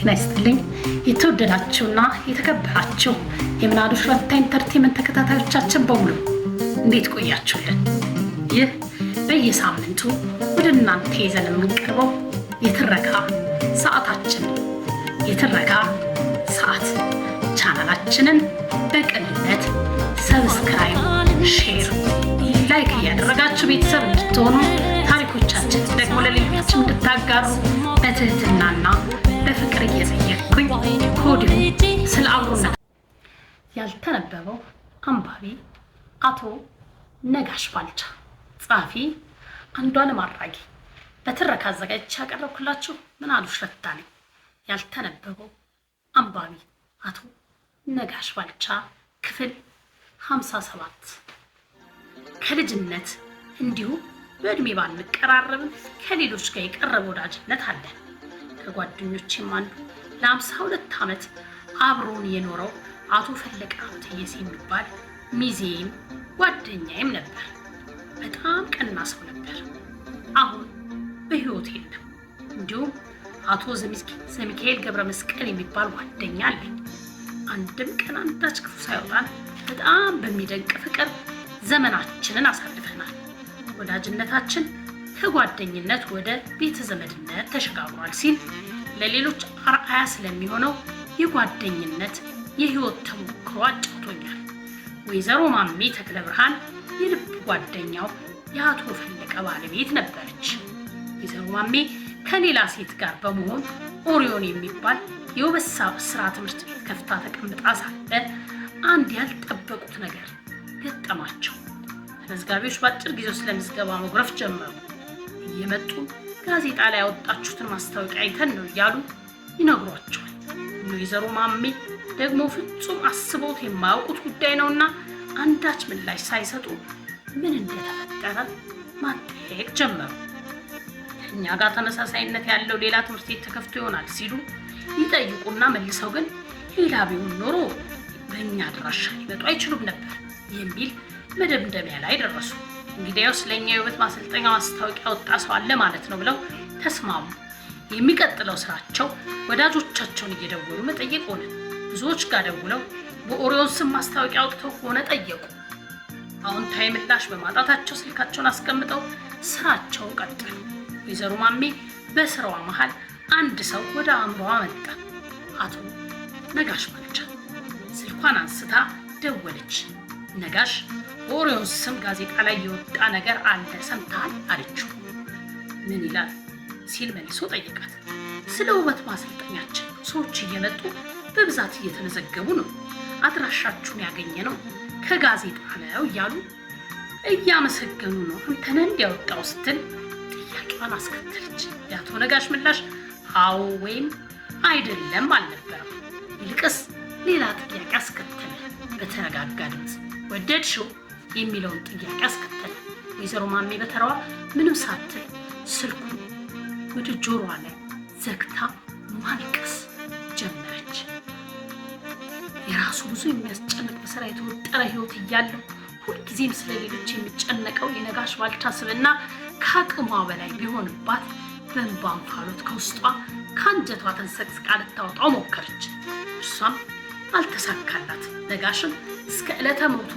ጤና ይስጥልኝ የተወደዳችሁና የተከበራችሁ የምናሉሽ ረታ ኢንተርቴይንመንት ተከታታዮቻችን በሙሉ እንዴት ቆያችሁልን? ይህ በየሳምንቱ ወደ እናንተ ይዘን የምንቀርበው የትረካ ሰዓታችን የትረካ ሰዓት ቻናላችንን በቅንነት ሰብስክራይብ፣ ሼር፣ ላይክ እያደረጋችሁ ቤተሰብ እንድትሆኑ ታሪኮቻችን ደግሞ ለሌሎች እንድታጋሩ በትህትናና በፍቅር እየጠየቅኩኝ ከወዲሁ ስለ አብሮነት ያልተነበበው አንባቢ አቶ ነጋሽ ባልቻ፣ ጸሐፊ አንዷለም አራጌ፣ በትረካ አዘጋጅቼ ያቀረብኩላችሁ ምናሉሽ ረታ ነኝ። ያልተነበበው አንባቢ አቶ ነጋሽ ባልቻ ክፍል 57። ከልጅነት እንዲሁ በእድሜ ባንቀራረብም ከሌሎች ጋር የቀረበ ወዳጅነት አለን። ከጓደኞቼም አንዱ ለ52 ዓመት አብሮን የኖረው አቶ ፈለቀ ሀብተየስ የሚባል ሚዜም ጓደኛዬም ነበር። በጣም ቀና ሰው ነበር። አሁን በህይወት የለም። እንዲሁም አቶ ዘሚካኤል ገብረ መስቀል የሚባል ጓደኛ አለኝ። አንድም ቀን አንዳች ክፉ ሳይወጣን በጣም በሚደንቅ ፍቅር ዘመናችንን አሳልፈናል። ወዳጅነታችን ከጓደኝነት ወደ ቤተ ዘመድነት ተሸጋግሯል ሲል ለሌሎች አርአያ ስለሚሆነው የጓደኝነት የህይወት ተሞክሮ አጫውቶኛል። ወይዘሮ ማሜ ተክለ ብርሃን የልብ ጓደኛው የአቶ ፈለቀ ባለቤት ነበረች። ወይዘሮ ማሜ ከሌላ ሴት ጋር በመሆን ኦሪዮን የሚባል የውበት ስራ ትምህርት ቤት ከፍታ ተቀምጣ ሳለ አንድ ያልጠበቁት ነገር ገጠማቸው። ተመዝጋቢዎች በአጭር ጊዜ ስለ ምዝገባ መጉረፍ ጀመሩ። እየመጡ ጋዜጣ ላይ ያወጣችሁትን ማስታወቂያ አይተን ነው እያሉ ይነግሯቸዋል። ወይዘሮ ማሜ ደግሞ ፍጹም አስበውት የማያውቁት ጉዳይ ነውና አንዳች ምላሽ ሳይሰጡ ምን እንደተፈጠረ ማጠያየቅ ጀመሩ። ከእኛ ጋር ተመሳሳይነት ያለው ሌላ ትምህርት ቤት ተከፍቶ ይሆናል ሲሉ ይጠይቁና መልሰው ግን ሌላ ቢሆን ኖሮ በእኛ አድራሻ ሊመጡ አይችሉም ነበር የሚል መደምደሚያ ላይ ደረሱ። እንግዲያው ስለኛ የውበት ማሰልጠኛ ማስታወቂያ ወጣ ሰው አለ ማለት ነው ብለው ተስማሙ። የሚቀጥለው ስራቸው ወዳጆቻቸውን እየደወሉ መጠየቅ ሆነ። ብዙዎች ጋር ደውለው በኦሪዮን ስም ማስታወቂያ አውጥተው ከሆነ ጠየቁ። አዎንታዊ ምላሽ በማጣታቸው ስልካቸውን አስቀምጠው ስራቸውን ቀጠሉ። ወይዘሮ ማሜ በስራዋ መሃል አንድ ሰው ወደ አእምሮዋ መጣ። አቶ ነጋሽ ባልቻ። ስልኳን አንስታ ደወለች። ነጋሽ በኦሪዮን ስም ጋዜጣ ላይ የወጣ ነገር አለ ሰምተሃል አለችው። ምን ይላል ሲል መልሶ ጠየቃት። ስለ ውበት ማሰልጠኛችን ሰዎች እየመጡ በብዛት እየተመዘገቡ ነው። አድራሻችሁን ያገኘ ነው ከጋዜጣ ነው እያሉ እያመሰገኑ ነው። አንተን እንዲያወጣው ስትል ጥያቄዋን አስከተለች። የአቶ ነጋሽ ምላሽ አዎ ወይም አይደለም አልነበረም። ይልቅስ ሌላ ጥያቄ አስከተለ። በተረጋጋ ድምፅ ወደድሽው የሚለውን ጥያቄ አስከተለ። ወይዘሮ ማሜ በተራዋ ምንም ሳትል ስልኩን ወደ ጆሮዋ ላይ ዘግታ ማልቀስ ጀመረች። የራሱ ብዙ የሚያስጨንቅ በስራ የተወጠረ ህይወት እያለው ሁልጊዜም ስለሌሎች የሚጨነቀው የነጋሽ ባልቻ ስብዕና ከአቅሟ በላይ ቢሆንባት በእንባ እንፋሎት ከውስጧ ከአንጀቷ ተንሰቅስቃ ልታወጣው ሞከረች። እርሷም አልተሳካላት። ነጋሽም እስከ ዕለተ ሞቱ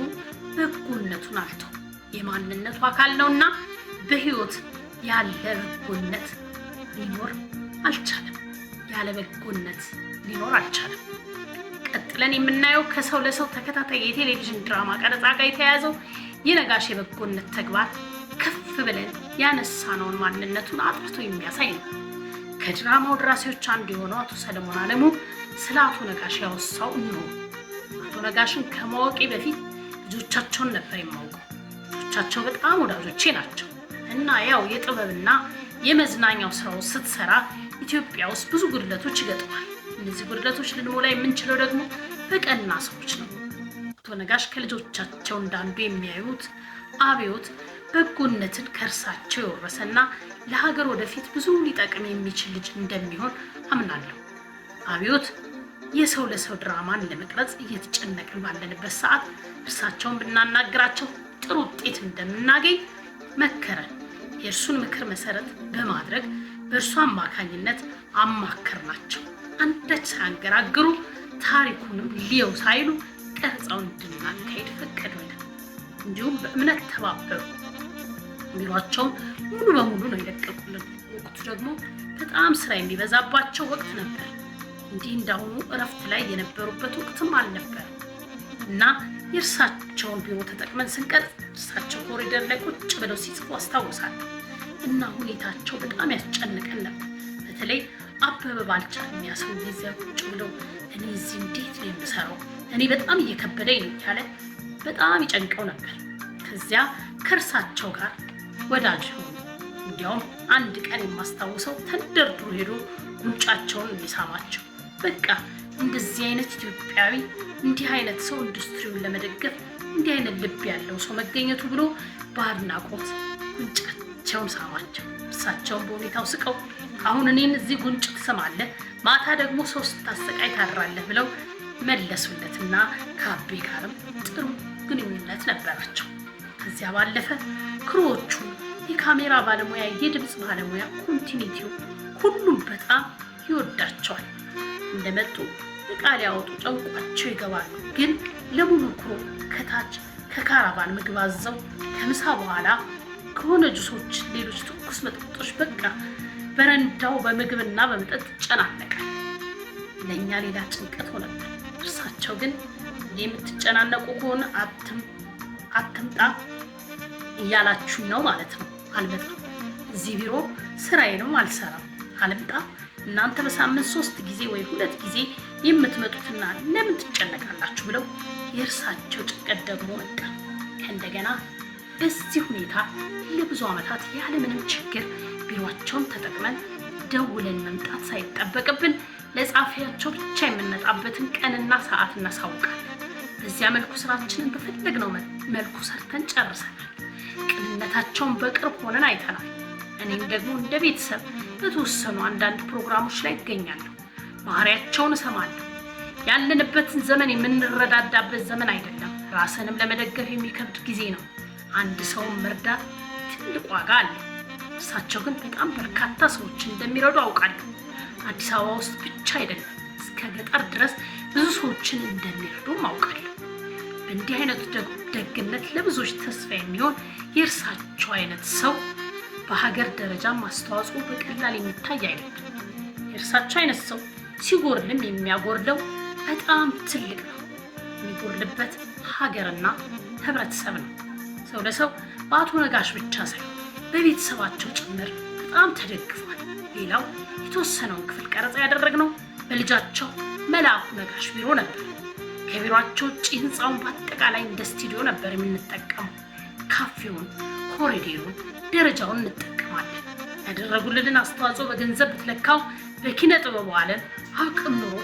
በጎነቱን አልተው። የማንነቱ አካል ነውና በህይወት ያለ በጎነት ሊኖር አልቻለም። ያለ በጎነት ሊኖር አልቻለም። ቀጥለን የምናየው ከሰው ለሰው ተከታታይ የቴሌቪዥን ድራማ ቀረጻ ጋር የተያያዘው የነጋሽ የበጎነት ተግባር ከፍ ብለን ያነሳነውን ማንነቱን አጥርቶ የሚያሳይ ነው። ከድራማው ደራሲዎች አንዱ የሆነው አቶ ሰለሞን አለሙ ስለ አቶ ነጋሽ ያወሳው ነው። አቶ ነጋሽን ከማወቄ በፊት ልጆቻቸውን ነበር የማውቀው። ልጆቻቸው በጣም ወዳጆቼ ናቸው እና ያው የጥበብና የመዝናኛው ስራው ስትሰራ ኢትዮጵያ ውስጥ ብዙ ጉድለቶች ይገጥማል። እነዚህ ጉድለቶች ልንሞላ የምንችለው ደግሞ በቀና ሰዎች ነው። አቶ ነጋሽ ከልጆቻቸው እንዳንዱ የሚያዩት አብዮት በጎነትን ከእርሳቸው የወረሰና ለሀገር ወደፊት ብዙ ሊጠቅም የሚችል ልጅ እንደሚሆን አምናለሁ። አብዮት የሰው ለሰው ድራማን ለመቅረጽ እየተጨነቅን ባለንበት ሰዓት እርሳቸውን ብናናግራቸው ጥሩ ውጤት እንደምናገኝ መከረን። የእርሱን ምክር መሰረት በማድረግ በእርሱ አማካኝነት አማከርናቸው፣ አንዳች ሳያንገራግሩ ታሪኩንም ሊየው ሳይሉ ቀረጻውን እንድናካሄድ ፈቀዱልን። እንዲሁም በእምነት ተባበሩ። ቢሯቸውን ሙሉ በሙሉ ነው የለቀቁልን። ወቅቱ ደግሞ በጣም ስራ የሚበዛባቸው ወቅት ነበር። እንዲህ እንዳሁኑ እረፍት ላይ የነበሩበት ወቅትም አልነበር እና የእርሳቸውን ቢሮ ተጠቅመን ስንቀርጽ እርሳቸው ኮሪደር ላይ ቁጭ ብለው ሲጽፉ አስታውሳለሁ እና ሁኔታቸው በጣም ያስጨንቀን ነበር። በተለይ አበበ ባልቻ የሚያሰው ጊዜ ቁጭ ብለው እኔ እዚህ እንዴት ነው የምሰራው? እኔ በጣም እየከበደኝ ነው ያለ በጣም ይጨንቀው ነበር። ከዚያ ከእርሳቸው ጋር ወዳጅ ሆኑ። እንዲያውም አንድ ቀን የማስታውሰው ተንደርድሮ ሄዶ ጉንጫቸውን የሚሳማቸው በቃ እንደዚህ አይነት ኢትዮጵያዊ እንዲህ አይነት ሰው ኢንዱስትሪውን ለመደገፍ እንዲህ አይነት ልብ ያለው ሰው መገኘቱ ብሎ በአድናቆት ጉንጫቸውን ሳማቸው። እርሳቸውን በሁኔታው ስቀው አሁን እኔን እዚህ ጉንጭ ትስማለህ፣ ማታ ደግሞ ሰው ስታሰቃይ ታድራለህ ብለው መለሱለትና ከአቤ ጋርም ጥሩ ግንኙነት ነበራቸው። ከዚያ ባለፈ ክሮዎቹ፣ የካሜራ ባለሙያ፣ የድምፅ ባለሙያ፣ ኮንቲኒቲው ሁሉም በጣም ይወዳቸዋል። እንደመጡ ዕቃ ሊያወጡ ጨንቋቸው ይገባሉ። ግን ለሙሉ ክሮ ከታች ከካራቫን ምግብ አዘው ከምሳ በኋላ ከሆነ ጁሶች፣ ሌሎች ትኩስ መጠጦች በቃ በረንዳው በምግብና በመጠጥ ይጨናነቃል። ለእኛ ሌላ ጭንቀት ሆነብን። እርሳቸው ግን የምትጨናነቁ ከሆነ አትምጣ እያላችሁኝ ነው ማለት ነው። አልመጣም። እዚህ ቢሮ ስራዬንም አልሰራም። አልምጣ። እናንተ በሳምንት 3 ጊዜ ወይ 2 ጊዜ የምትመጡትና ለምን ትጨነቃላችሁ ብለው የእርሳቸው ጭንቀት ደግሞ መጣ። እንደገና በዚህ ሁኔታ ለብዙ ዓመታት ያለምንም ችግር ቢሮአቸውን ተጠቅመን ደውለን መምጣት ሳይጠበቅብን ለጻፊያቸው ብቻ የምንመጣበትን ቀንና ሰዓት እናሳውቃለን። በዚያ መልኩ ስራችንን በፈለግነው መልኩ ሰርተን ጨርሰናል። ቅንነታቸውን በቅርብ ሆነን አይተናል። እኔም ደግሞ እንደ ቤተሰብ በተወሰኑ አንዳንድ ፕሮግራሞች ላይ ይገኛለሁ። ባህሪያቸውን እሰማለሁ። ያለንበትን ዘመን የምንረዳዳበት ዘመን አይደለም። ራስንም ለመደገፍ የሚከብድ ጊዜ ነው። አንድ ሰውን መርዳት ትልቅ ዋጋ አለው። እርሳቸው ግን በጣም በርካታ ሰዎችን እንደሚረዱ አውቃለሁ። አዲስ አበባ ውስጥ ብቻ አይደለም፣ እስከ ገጠር ድረስ ብዙ ሰዎችን እንደሚረዱ አውቃለሁ። በእንዲህ አይነቱ ደግነት ለብዙዎች ተስፋ የሚሆን የእርሳቸው አይነት ሰው በሀገር ደረጃ ማስተዋጽኦ በቀላል የሚታይ አይደለም። የእርሳቸው አይነት ሰው ሲጎርልም የሚያጎርለው በጣም ትልቅ ነው። የሚጎርልበት ሀገርና ህብረተሰብ ነው። ሰው ለሰው በአቶ ነጋሽ ብቻ ሳይሆን በቤተሰባቸው ጭምር በጣም ተደግፏል። ሌላው የተወሰነውን ክፍል ቀረጻ ያደረግነው በልጃቸው መልአኩ ነጋሽ ቢሮ ነበር። ከቢሮአቸው ውጭ ህንፃውን በአጠቃላይ እንደ ስቱዲዮ ነበር የምንጠቀመው። ካፌውን፣ ኮሪዴሩን፣ ደረጃውን እንጠቀማለን። ያደረጉልንን አስተዋጽኦ በገንዘብ ብትለካው በኪነ ጥበቡ ዓለም አቅም ኑሮ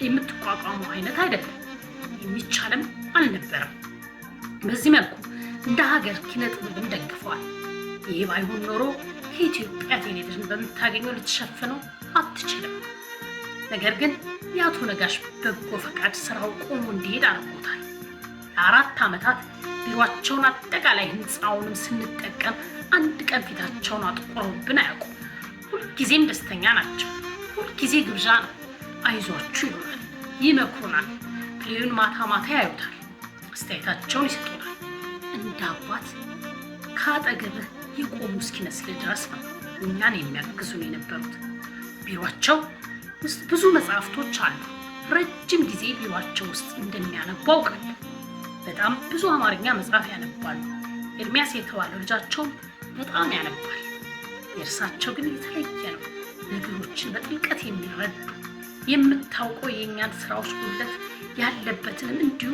የምትቋቋሙ አይነት አይደለም። የሚቻልም አልነበረም። በዚህ መልኩ እንደ ሀገር ኪነ ጥበብን ደግፈዋል። ይህ ባይሆን ኖሮ ከኢትዮጵያ ቴሌቪዥን በምታገኘው ልትሸፍነው አትችልም። ነገር ግን የአቶ ነጋሽ በጎ ፈቃድ ስራው ቆሞ እንዲሄድ አድርጎታል። ለ4 ዓመታት ቢሮአቸውን አጠቃላይ ህንፃውንም ስንጠቀም አንድ ቀን ፊታቸውን አጥቆረውብን አያውቁም። ሁልጊዜም ደስተኛ ናቸው። ሁልጊዜ ግብዣ ነው። አይዟችሁ ይሉናል፣ ይመክሩናል። ፕሌዩን ማታ ማታ ያዩታል፣ አስተያየታቸውን ይሰጡናል። እንደ አባት ከአጠገብህ የቆሙ እስኪመስል ድረስ ነው እኛን የሚያግዙን የነበሩት። ቢሮአቸው ውስጥ ብዙ መጽሐፍቶች አሉ። ረጅም ጊዜ ቢሮአቸው ውስጥ እንደሚያነቡ አውቃለሁ። በጣም ብዙ አማርኛ መጽሐፍ ያነባሉ። ኤርሚያስ የተባለው ልጃቸውም በጣም ያነባል። የእርሳቸው ግን የተለየ ነው። ነገሮችን በጥልቀት የሚረዱ የምታውቀው የእኛን ስራዎች ጉድለት ያለበትንም እንዲሁ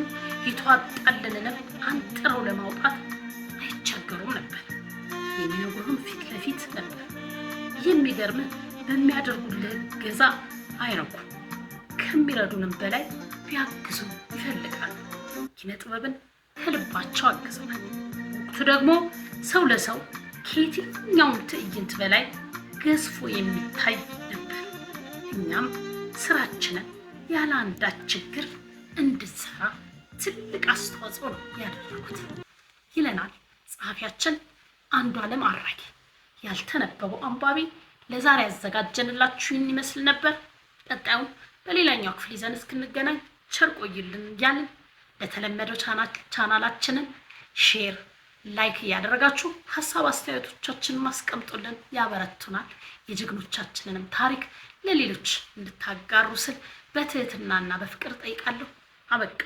የተዋጣልንንም አንጥረው ለማውጣት አይቸገሩም ነበር። የሚነግሩን ፊት ለፊት ነበር። የሚገርምህ በሚያደርጉልህ ገዛ አይረኩም። ከሚረዱንም በላይ ቢያግዙ ይፈልጋሉ። ኪነ ጥበብን ከልባቸው አግዘናል። ወቅቱ ደግሞ ሰው ለሰው ከየትኛውም ትዕይንት በላይ ገዝፎ የሚታይ ነበር። እኛም ስራችንን ያለ አንዳች ችግር እንድንሰራ ትልቅ አስተዋጽኦ ነው ያደረጉት ይለናል ጸሐፊያችን አንዱዓለም አራጌ። ያልተነበበው አንባቢ ለዛሬ ያዘጋጀንላችሁ ይመስል ነበር። ቀጣዩን በሌላኛው ክፍል ይዘን እስክንገናኝ ቸር ቆዩልን እያልን ለተለመደው ቻናላችንን ሼር ላይክ እያደረጋችሁ ሀሳብ አስተያየቶቻችንን ማስቀምጡልን፣ ያበረቱናል። የጀግኖቻችንንም ታሪክ ለሌሎች እንድታጋሩ ስል በትህትናና በፍቅር ጠይቃለሁ። አበቃ።